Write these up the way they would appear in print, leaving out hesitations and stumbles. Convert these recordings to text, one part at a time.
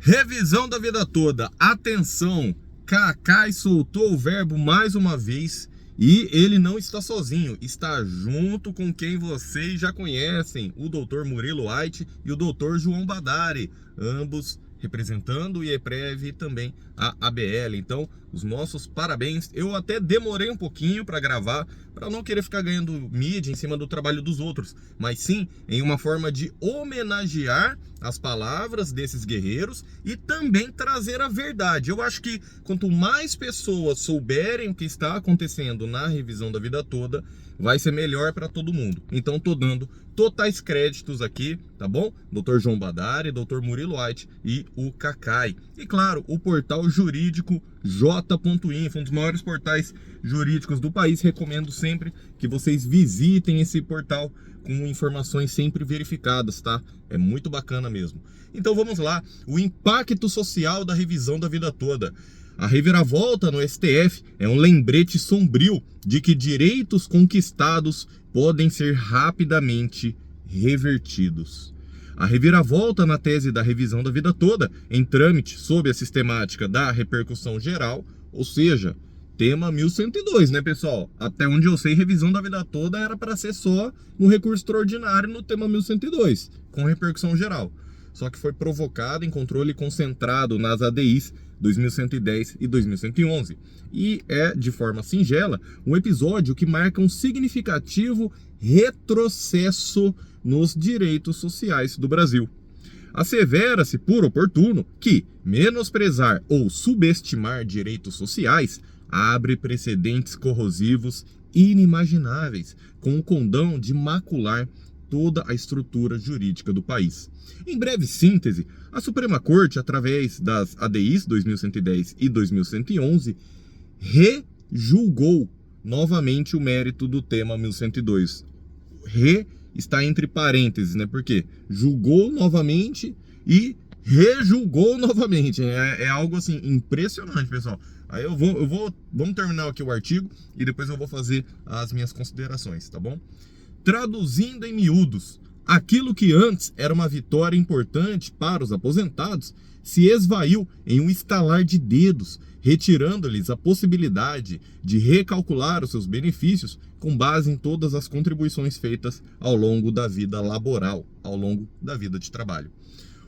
Revisão da vida toda. Atenção, Kakai soltou o verbo mais uma vez e ele não está sozinho, está junto com quem vocês já conhecem, o Dr. Murilo White e o Dr. João Badari, ambos representando o IEPREV e também a ABL. Então, os nossos parabéns. Eu até demorei um pouquinho para gravar, para não querer ficar ganhando mídia em cima do trabalho dos outros, mas sim em uma forma de homenagear as palavras desses guerreiros e também trazer a verdade. Eu acho que quanto mais pessoas souberem o que está acontecendo na revisão da vida toda, vai ser melhor para todo mundo. Então tô dando totais créditos aqui, tá bom? Dr. João Badari, Dr. Murilo White e o Kakai. E claro, o portal jurídico j.info, um dos maiores portais jurídicos do país. Recomendo sempre que vocês visitem esse portal com informações sempre verificadas, tá? É muito bacana mesmo. Então vamos lá, o impacto social da revisão da vida toda. A reviravolta no STF é um lembrete sombrio de que direitos conquistados podem ser rapidamente revertidos. A reviravolta na tese da revisão da vida toda, em trâmite sob a sistemática da repercussão geral, ou seja, tema 1102, né, pessoal? Até onde eu sei, revisão da vida toda era para ser só no recurso extraordinário no tema 1102, com repercussão geral. Só que foi provocado em controle concentrado nas ADIs 2110 e 2111. E é, de forma singela, um episódio que marca um significativo retrocesso nos direitos sociais do Brasil. Assevera-se por oportuno que menosprezar ou subestimar direitos sociais abre precedentes corrosivos inimagináveis, com o condão de macular toda a estrutura jurídica do país. Em breve síntese, a Suprema Corte, através das ADIs 2110 e 2111, rejulgou novamente o mérito do tema 1102. Está entre parênteses, né? Porque julgou novamente e rejulgou novamente. É algo assim impressionante, pessoal. Aí vamos terminar aqui o artigo e depois eu vou fazer as minhas considerações, tá bom? Traduzindo em miúdos, aquilo que antes era uma vitória importante para os aposentados se esvaiu em um estalar de dedos, retirando-lhes a possibilidade de recalcular os seus benefícios com base em todas as contribuições feitas ao longo da vida laboral, ao longo da vida de trabalho.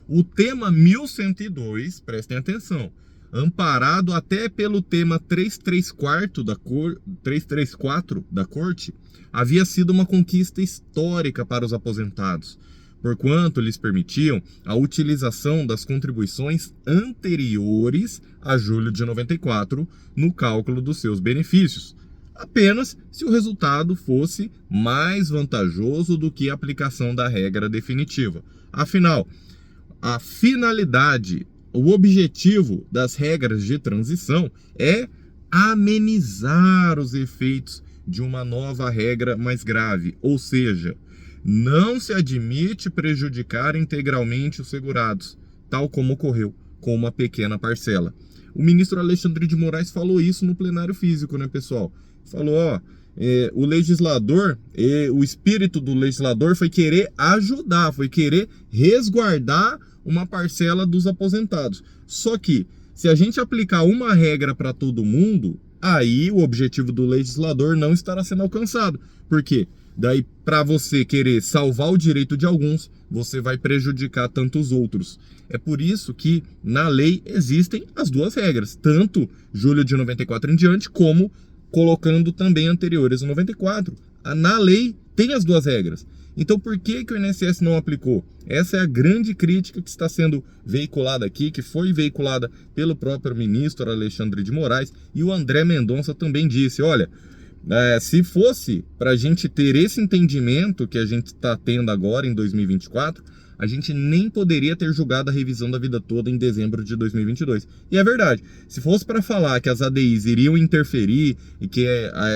O tema 1102, prestem atenção, amparado até pelo tema 334 da Corte, havia sido uma conquista histórica para os aposentados, porquanto lhes permitiam a utilização das contribuições anteriores a julho de 94 no cálculo dos seus benefícios, apenas se o resultado fosse mais vantajoso do que a aplicação da regra definitiva. Afinal, a finalidade, o objetivo das regras de transição é amenizar os efeitos de uma nova regra mais grave, ou seja, não se admite prejudicar integralmente os segurados, tal como ocorreu com uma pequena parcela. O ministro Alexandre de Moraes falou isso no plenário físico, né, pessoal? Falou, o legislador, o espírito do legislador foi querer ajudar, foi querer resguardar uma parcela dos aposentados. Só que, se a gente aplicar uma regra para todo mundo, aí o objetivo do legislador não estará sendo alcançado. Por quê? Daí, para você querer salvar o direito de alguns, você vai prejudicar tantos outros. É por isso que na lei existem as duas regras, tanto julho de 94 em diante, como colocando também anteriores a 94. Na lei tem as duas regras. Então por que o INSS não aplicou? Essa é a grande crítica que está sendo veiculada aqui, que foi veiculada pelo próprio ministro Alexandre de Moraes, e o André Mendonça também disse, olha, se fosse para a gente ter esse entendimento que a gente está tendo agora em 2024, a gente nem poderia ter julgado a revisão da vida toda em dezembro de 2022. E é verdade, se fosse para falar que as ADIs iriam interferir e que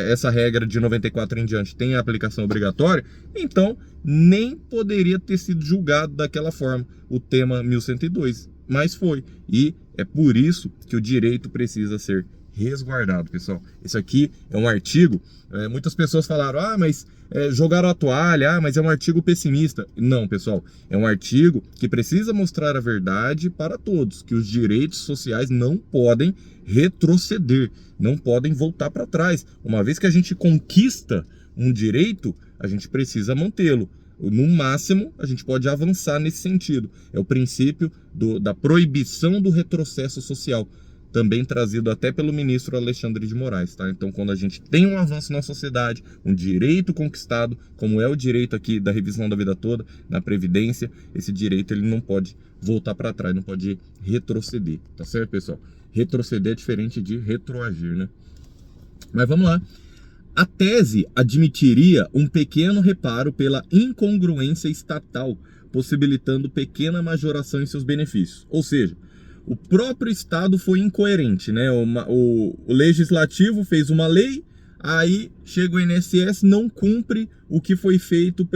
essa regra de 94 em diante tem a aplicação obrigatória, então nem poderia ter sido julgado daquela forma o tema 1102, mas foi. E é por isso que o direito precisa ser resguardado, pessoal. Esse aqui é um artigo, muitas pessoas falaram, mas jogaram a toalha, mas é um artigo pessimista. Não, pessoal, é um artigo que precisa mostrar a verdade para todos, que os direitos sociais não podem retroceder, não podem voltar para trás. Uma vez que a gente conquista um direito, a gente precisa mantê-lo. No máximo, a gente pode avançar nesse sentido. É o princípio da proibição do retrocesso social, também trazido até pelo ministro Alexandre de Moraes, tá? Então, quando a gente tem um avanço na sociedade, um direito conquistado, como é o direito aqui da revisão da vida toda, na Previdência, esse direito ele não pode voltar para trás, não pode retroceder, tá certo, pessoal? Retroceder é diferente de retroagir, né? Mas vamos lá. A tese admitiria um pequeno reparo pela incongruência estatal, possibilitando pequena majoração em seus benefícios. Ou seja, o próprio Estado foi incoerente, né? O Legislativo fez uma lei, aí chega o INSS, não cumpre o que foi feito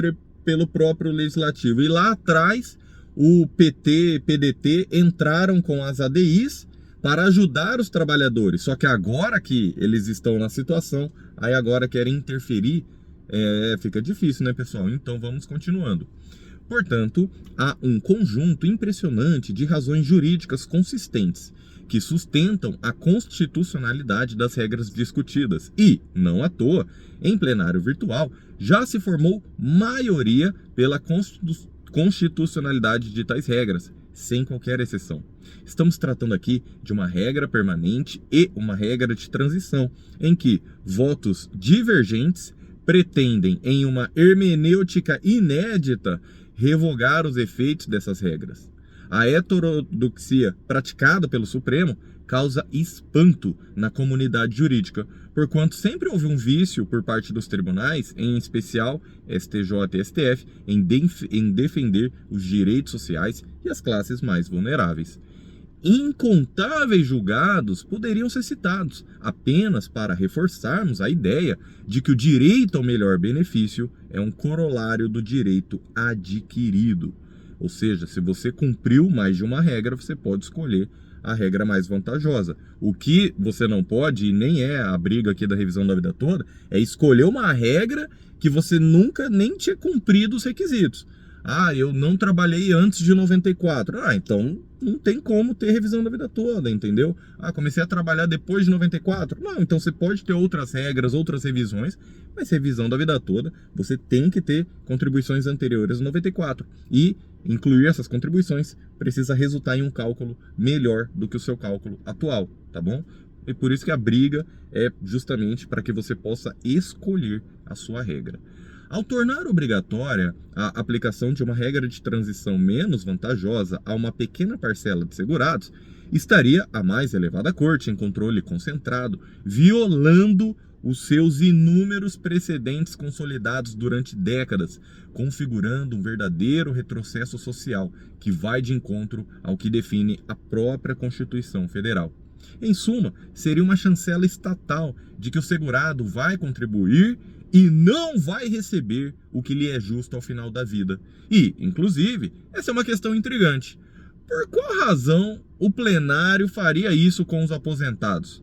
pelo próprio Legislativo. E lá atrás, o PT, PDT entraram com as ADIs para ajudar os trabalhadores. Só que agora que eles estão na situação, aí agora querem interferir, fica difícil, né, pessoal? Então vamos continuando. Portanto, há um conjunto impressionante de razões jurídicas consistentes que sustentam a constitucionalidade das regras discutidas e, não à toa, em plenário virtual, já se formou maioria pela constitucionalidade de tais regras, sem qualquer exceção. Estamos tratando aqui de uma regra permanente e uma regra de transição, em que votos divergentes pretendem, em uma hermenêutica inédita, revogar os efeitos dessas regras. A heterodoxia praticada pelo Supremo causa espanto na comunidade jurídica, porquanto sempre houve um vício por parte dos tribunais, em especial STJ e STF, em defender os direitos sociais e as classes mais vulneráveis. Incontáveis julgados poderiam ser citados apenas para reforçarmos a ideia de que o direito ao melhor benefício é um corolário do direito adquirido. Ou seja, se você cumpriu mais de uma regra, você pode escolher a regra mais vantajosa. O que você não pode, e nem é a briga aqui da revisão da vida toda, é escolher uma regra que você nunca nem tinha cumprido os requisitos. Eu não trabalhei antes de 94. Então não tem como ter revisão da vida toda, entendeu? Comecei a trabalhar depois de 94. Não, então você pode ter outras regras, outras revisões, mas revisão da vida toda, você tem que ter contribuições anteriores a 94. E incluir essas contribuições precisa resultar em um cálculo melhor do que o seu cálculo atual, tá bom? E por isso que a briga é justamente para que você possa escolher a sua regra. Ao tornar obrigatória a aplicação de uma regra de transição menos vantajosa a uma pequena parcela de segurados, estaria a mais elevada corte em controle concentrado, violando os seus inúmeros precedentes consolidados durante décadas, configurando um verdadeiro retrocesso social que vai de encontro ao que define a própria Constituição Federal. Em suma, seria uma chancela estatal de que o segurado vai contribuir e não vai receber o que lhe é justo ao final da vida. E, inclusive, essa é uma questão intrigante. Por qual razão o plenário faria isso com os aposentados?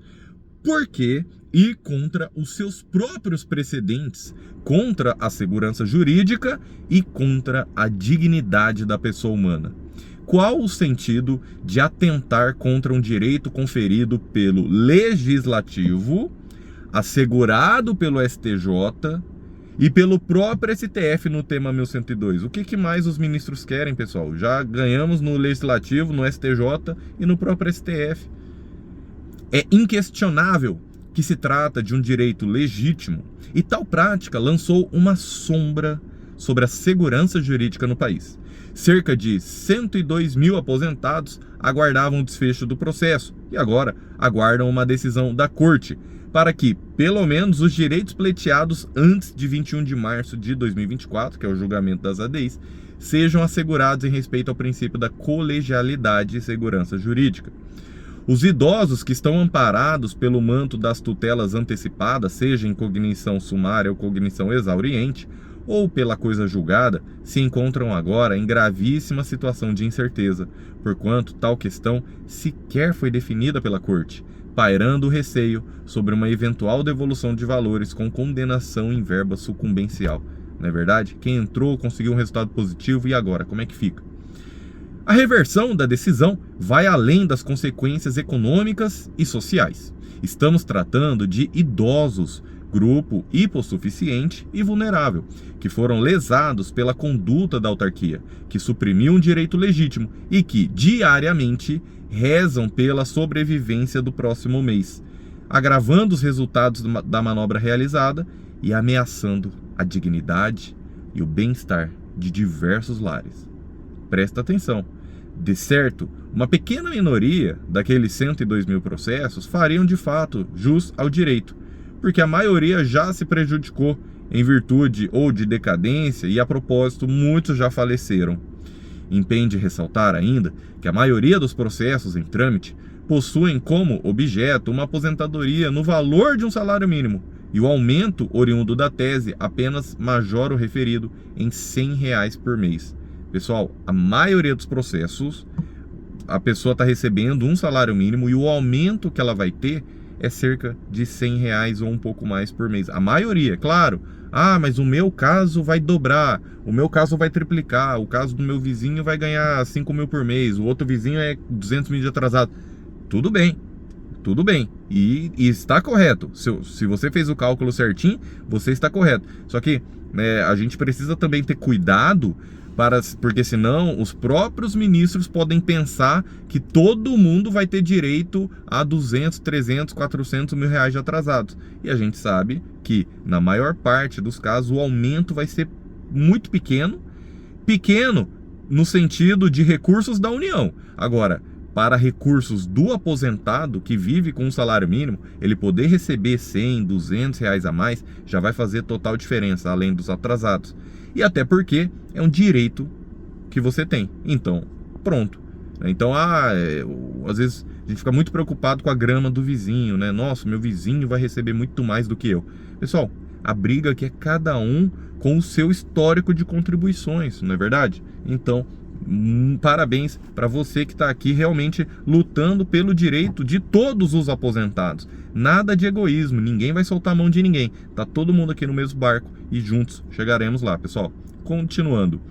Por que ir contra os seus próprios precedentes, contra a segurança jurídica e contra a dignidade da pessoa humana? Qual o sentido de atentar contra um direito conferido pelo Legislativo, assegurado pelo STJ e pelo próprio STF no tema 1102? O que mais os ministros querem, pessoal? Já ganhamos no Legislativo, no STJ e no próprio STF. É inquestionável que se trata de um direito legítimo e tal prática lançou uma sombra sobre a segurança jurídica no país. Cerca de 102 mil aposentados aguardavam o desfecho do processo e agora aguardam uma decisão da Corte para que, pelo menos, os direitos pleiteados antes de 21 de março de 2024, que é o julgamento das ADIs, sejam assegurados em respeito ao princípio da colegialidade e segurança jurídica. Os idosos que estão amparados pelo manto das tutelas antecipadas, seja em cognição sumária ou cognição exauriente, ou pela coisa julgada, se encontram agora em gravíssima situação de incerteza, porquanto tal questão sequer foi definida pela Corte, pairando o receio sobre uma eventual devolução de valores com condenação em verba sucumbencial. Não é verdade? Quem entrou conseguiu um resultado positivo e agora, como é que fica? A reversão da decisão vai além das consequências econômicas e sociais. Estamos tratando de idosos, grupo hipossuficiente e vulnerável, que foram lesados pela conduta da autarquia, que suprimiu um direito legítimo e que, diariamente, rezam pela sobrevivência do próximo mês, agravando os resultados da manobra realizada e ameaçando a dignidade e o bem-estar de diversos lares. Presta atenção. De certo, uma pequena minoria daqueles 102 mil processos fariam de fato jus ao direito, porque a maioria já se prejudicou em virtude ou de decadência e, a propósito, muitos já faleceram. Impende ressaltar ainda que a maioria dos processos em trâmite possuem como objeto uma aposentadoria no valor de um salário mínimo e o aumento oriundo da tese apenas majora o referido em R$ 100 por mês. Pessoal, a maioria dos processos, a pessoa está recebendo um salário mínimo e o aumento que ela vai ter é cerca de R$ 100 ou um pouco mais por mês. A maioria, claro. Ah, mas o meu caso vai dobrar, o meu caso vai triplicar, o caso do meu vizinho vai ganhar 5 mil por mês, o outro vizinho é 200 mil de atrasado. Tudo bem, tudo bem. E está correto. Se você fez o cálculo certinho, você está correto. Só que a gente precisa também ter cuidado, porque senão os próprios ministros podem pensar que todo mundo vai ter direito a 200, 300, 400 mil reais de atrasados. E a gente sabe que, na maior parte dos casos, o aumento vai ser muito pequeno no sentido de recursos da União. Agora, para recursos do aposentado que vive com um salário mínimo, ele poder receber 100, 200 reais a mais já vai fazer total diferença, além dos atrasados. E até porque é um direito que você tem. Então, pronto. Então, às vezes a gente fica muito preocupado com a grama do vizinho, né? Nossa, meu vizinho vai receber muito mais do que eu. Pessoal, a briga aqui é cada um com o seu histórico de contribuições, não é verdade? Então, parabéns para você que está aqui realmente lutando pelo direito de todos os aposentados. Nada de egoísmo, ninguém vai soltar a mão de ninguém. Tá todo mundo aqui no mesmo barco e juntos chegaremos lá, pessoal. Continuando.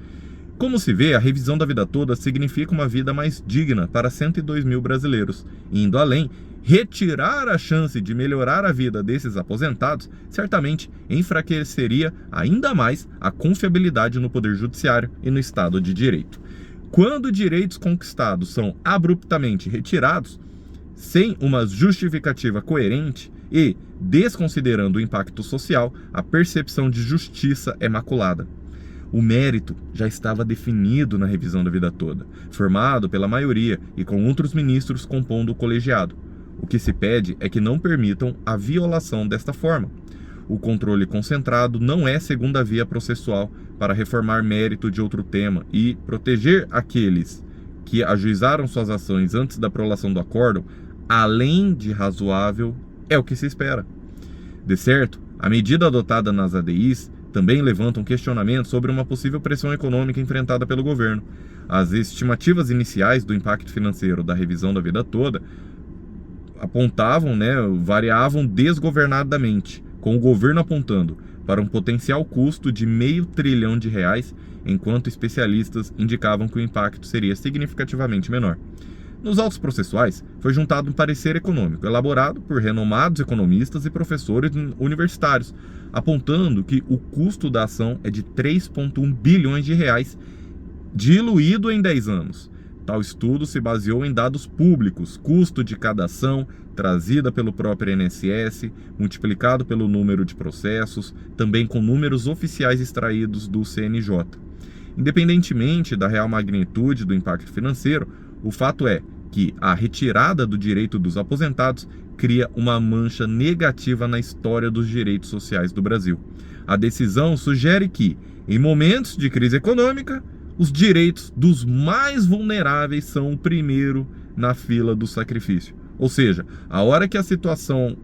Como se vê, a revisão da vida toda significa uma vida mais digna para 102 mil brasileiros. Indo além, retirar a chance de melhorar a vida desses aposentados certamente enfraqueceria ainda mais a confiabilidade no Poder Judiciário e no Estado de Direito. Quando direitos conquistados são abruptamente retirados, sem uma justificativa coerente e desconsiderando o impacto social, a percepção de justiça é maculada. O mérito já estava definido na revisão da vida toda, formado pela maioria e com outros ministros compondo o colegiado. O que se pede é que não permitam a violação desta forma. O controle concentrado não é segunda via processual para reformar mérito de outro tema e proteger aqueles que ajuizaram suas ações antes da prolação do acórdão, além de razoável, é o que se espera. De certo, a medida adotada nas ADIs também levanta um questionamento sobre uma possível pressão econômica enfrentada pelo governo. As estimativas iniciais do impacto financeiro da revisão da vida toda variavam desgovernadamente, com o governo apontando para um potencial custo de R$500 bilhão, enquanto especialistas indicavam que o impacto seria significativamente menor. Nos autos processuais, foi juntado um parecer econômico, elaborado por renomados economistas e professores universitários, apontando que o custo da ação é de R$3,1 bilhões, diluído em 10 anos. Tal estudo se baseou em dados públicos, custo de cada ação, trazida pelo próprio INSS, multiplicado pelo número de processos, também com números oficiais extraídos do CNJ. Independentemente da real magnitude do impacto financeiro, o fato é que a retirada do direito dos aposentados cria uma mancha negativa na história dos direitos sociais do Brasil. A decisão sugere que, em momentos de crise econômica, os direitos dos mais vulneráveis são o primeiro na fila do sacrifício. Ou seja, a hora que a situação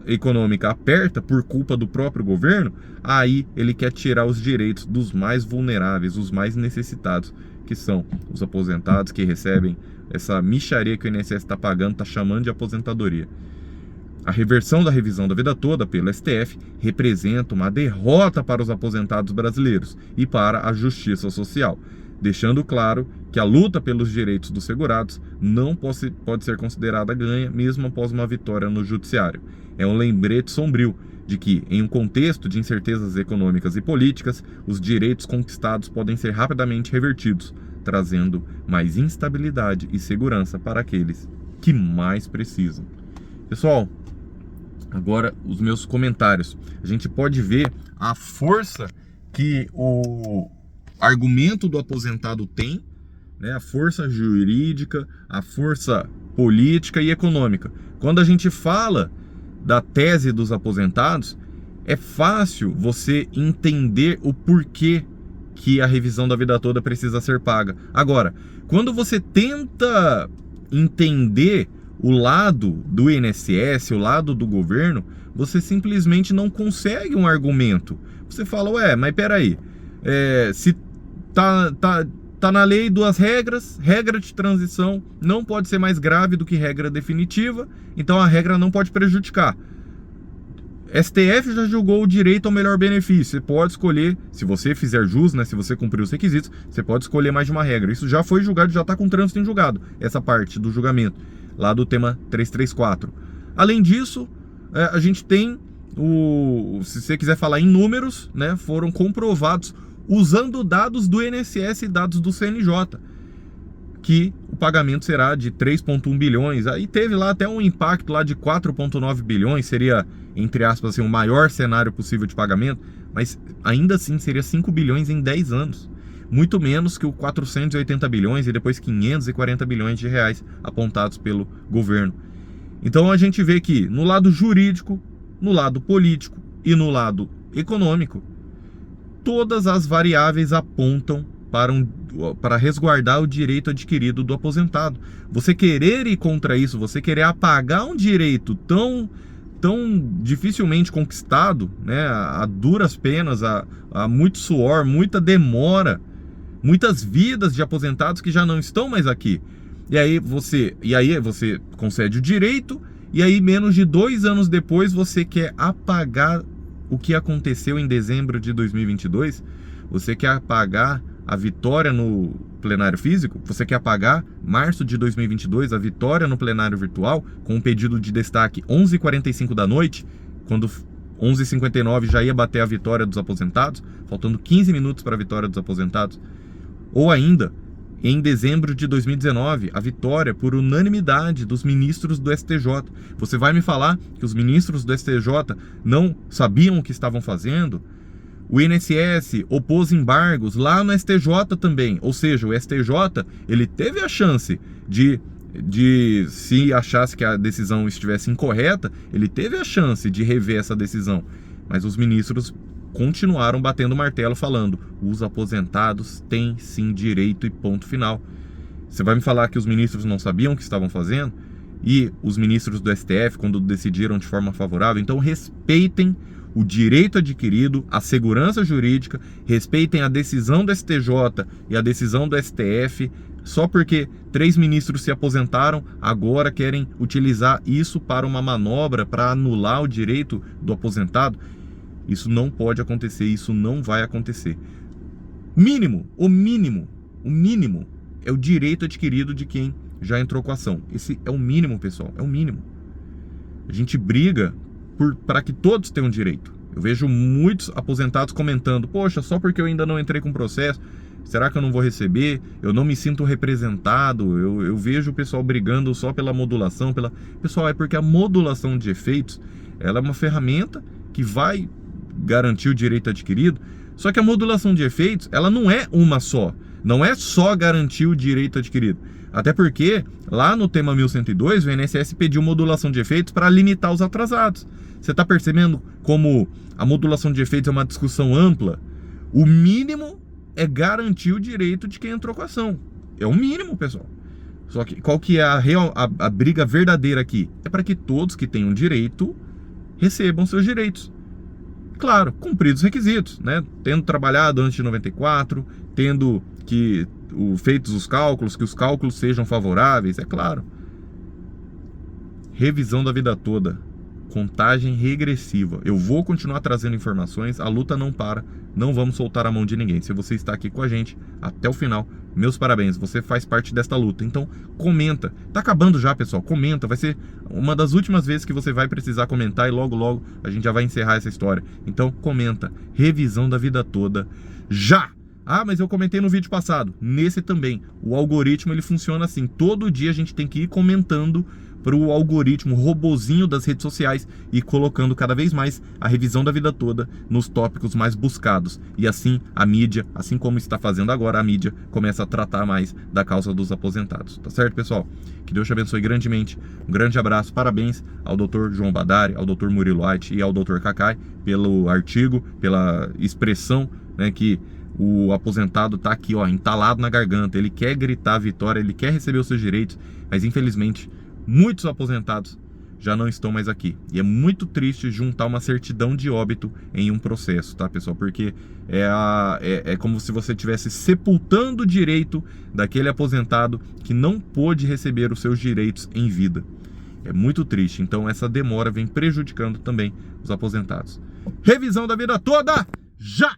econômica aperta por culpa do próprio governo, aí ele quer tirar os direitos dos mais vulneráveis, os mais necessitados, que são os aposentados que recebem essa mixaria que o INSS está pagando, está chamando de aposentadoria. A reversão da revisão da vida toda pelo STF representa uma derrota para os aposentados brasileiros e para a justiça social, deixando claro que a luta pelos direitos dos segurados não pode ser considerada ganha, mesmo após uma vitória no judiciário. É um lembrete sombrio de que, em um contexto de incertezas econômicas e políticas, os direitos conquistados podem ser rapidamente revertidos, trazendo mais instabilidade e segurança para aqueles que mais precisam. Pessoal, agora os meus comentários. A gente pode ver a força que o argumento do aposentado tem, né? A força jurídica, a força política e econômica. Quando a gente fala da tese dos aposentados, é fácil você entender o porquê que a revisão da vida toda precisa ser paga. Agora, quando você tenta entender o lado do INSS, o lado do governo, você simplesmente não consegue um argumento. Você fala, ué, mas peraí, se tá na lei duas regras, regra de transição não pode ser mais grave do que regra definitiva, então a regra não pode prejudicar. STF já julgou o direito ao melhor benefício. Você pode escolher, se você fizer jus, né, se você cumprir os requisitos, você pode escolher mais de uma regra. Isso já foi julgado, já está com trânsito em julgado, essa parte do julgamento, lá do tema 334. Além disso, a gente tem, se você quiser falar em números, né, foram comprovados, usando dados do INSS e dados do CNJ, que o pagamento será de 3,1 bilhões. Aí teve lá até um impacto lá de 4,9 bilhões, seria, entre aspas, assim, o maior cenário possível de pagamento, mas ainda assim seria 5 bilhões em 10 anos. Muito menos que o 480 bilhões e depois 540 bilhões de reais apontados pelo governo. Então a gente vê que no lado jurídico, no lado político e no lado econômico, todas as variáveis apontam para resguardar o direito adquirido do aposentado. Você querer ir contra isso, você querer apagar um direito tão dificilmente conquistado, né, a duras penas, a muito suor, muita demora, muitas vidas de aposentados que já não estão mais aqui. E aí você concede o direito, e aí menos de 2 anos depois você quer apagar o que aconteceu em dezembro de 2022, você quer apagar a vitória no plenário físico, você quer apagar março de 2022, a vitória no plenário virtual, com um pedido de destaque 11h45 da noite, quando 11h59 já ia bater a vitória dos aposentados, faltando 15 minutos para a vitória dos aposentados. Ou ainda, em dezembro de 2019, a vitória por unanimidade dos ministros do STJ. Você vai me falar que os ministros do STJ não sabiam o que estavam fazendo? O INSS opôs embargos lá no STJ também, ou seja, o STJ ele teve a chance de se achasse que a decisão estivesse incorreta, ele teve a chance de rever essa decisão, mas os ministros continuaram batendo o martelo falando, os aposentados têm sim direito e ponto final. Você vai me falar que os ministros não sabiam o que estavam fazendo? E os ministros do STF, quando decidiram de forma favorável, então respeitem o direito adquirido, a segurança jurídica, respeitem a decisão do STJ e a decisão do STF. Só porque 3 ministros se aposentaram, agora querem utilizar isso para uma manobra, para anular o direito do aposentado. Isso não pode acontecer, isso não vai acontecer. O mínimo é o direito adquirido de quem já entrou com a ação. Esse é o mínimo, pessoal, é o mínimo. A gente briga para que todos tenham direito. Eu vejo muitos aposentados comentando, poxa, só porque eu ainda não entrei com processo, será que eu não vou receber? Eu não me sinto representado. Eu vejo o pessoal brigando só pela modulação. Pessoal, é porque a modulação de efeitos, ela é uma ferramenta que vai garantir o direito adquirido, só que a modulação de efeitos, ela não é uma só. Não é só garantir o direito adquirido. Até porque, lá no tema 1102, o INSS pediu modulação de efeitos para limitar os atrasados. Você está percebendo como a modulação de efeitos é uma discussão ampla? O mínimo é garantir o direito de quem entrou com a ação. É o mínimo, pessoal. Só que qual que é a briga verdadeira aqui? É para que todos que tenham direito recebam seus direitos. Claro, cumpridos os requisitos, né? Tendo trabalhado antes de 94, tendo feitos os cálculos, que os cálculos sejam favoráveis, é claro. Revisão da vida toda. Contagem regressiva. Eu vou continuar trazendo informações, a luta não para, não vamos soltar a mão de ninguém. Se você está aqui com a gente até o final, meus parabéns, você faz parte desta luta. Então, comenta. Tá acabando já, pessoal, comenta. Vai ser uma das últimas vezes que você vai precisar comentar e logo, logo a gente já vai encerrar essa história. Então, comenta. Revisão da vida toda. Já! Ah, mas eu comentei no vídeo passado. Nesse também. O algoritmo, ele funciona assim. Todo dia a gente tem que ir comentando para o algoritmo, o robozinho das redes sociais, e colocando cada vez mais a revisão da vida toda nos tópicos mais buscados. E assim a mídia, assim como está fazendo agora, a mídia começa a tratar mais da causa dos aposentados. Tá certo, pessoal? Que Deus te abençoe grandemente. Um grande abraço, parabéns ao Dr. João Badari, ao Dr. Murilo White e ao Dr. Kakai pelo artigo, pela expressão, né, que o aposentado tá aqui, ó, entalado na garganta. Ele quer gritar a vitória, ele quer receber os seus direitos, mas infelizmente muitos aposentados já não estão mais aqui. E é muito triste juntar uma certidão de óbito em um processo, tá, pessoal? Porque é como se você estivesse sepultando o direito daquele aposentado que não pôde receber os seus direitos em vida. É muito triste. Então essa demora vem prejudicando também os aposentados. Revisão da vida toda, já!